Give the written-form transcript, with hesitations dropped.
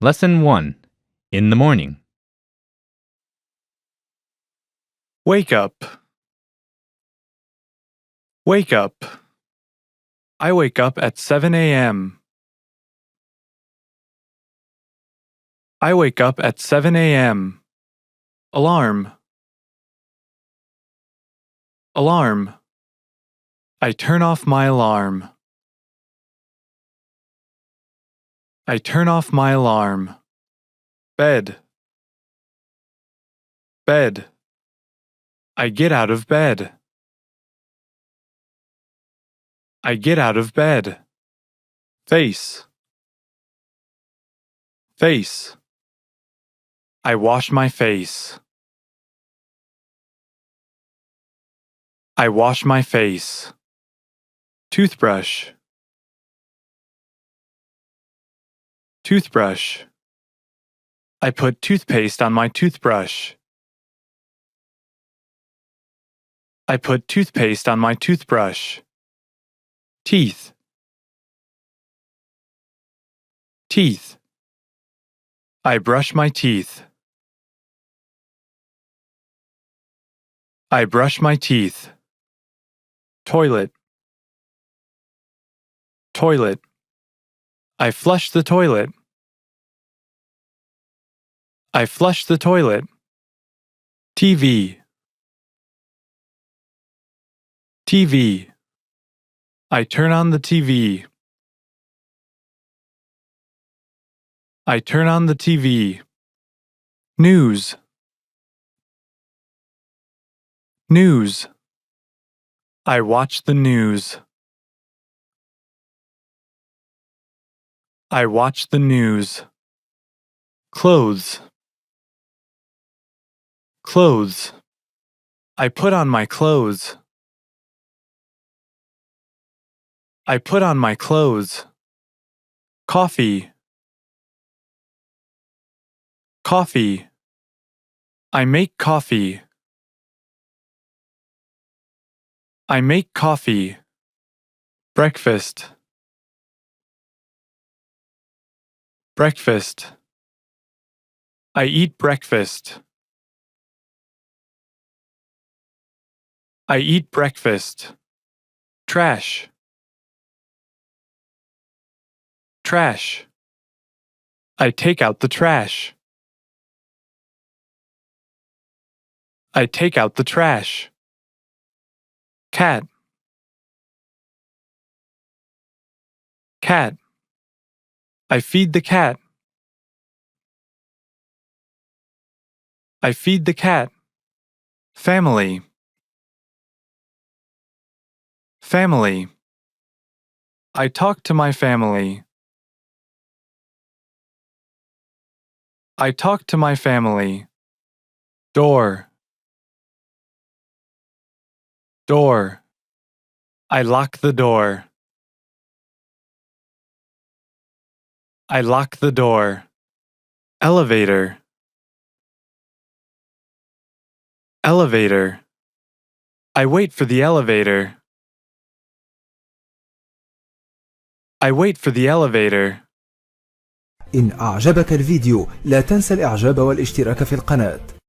Lesson 1. In the morning. Wake up. Wake up. I wake up at 7 a.m. I wake up at 7 a.m. Alarm. Alarm. I turn off my alarm. I turn off my alarm. Bed. Bed. I get out of bed. I get out of bed. Face. Face. I wash my face. I wash my face. Toothbrush. Toothbrush. I put toothpaste on my toothbrush. I put toothpaste on my toothbrush. Teeth. Teeth. I brush my teeth. I brush my teeth. Toilet. Toilet. I flush the toilet. I flush the toilet. TV. TV. I turn on the TV. I turn on the TV. News. News. I watch the news. I watch the news. Clothes. Clothes. I put on my clothes. I put on my clothes. Coffee. Coffee. I make coffee. I make coffee. Breakfast. Breakfast. I eat breakfast. I eat breakfast. Trash. Trash. I take out the trash. I take out the trash. Cat. Cat. I feed the cat. I feed the cat. Family. Family. I talk to my family. I talk to my family. Door. Door. I lock the door. I lock the door. Elevator. Elevator. I wait for the elevator. I wait for the elevator. إن أعجبك الفيديو لا تنسى الإعجاب والاشتراك في القناة.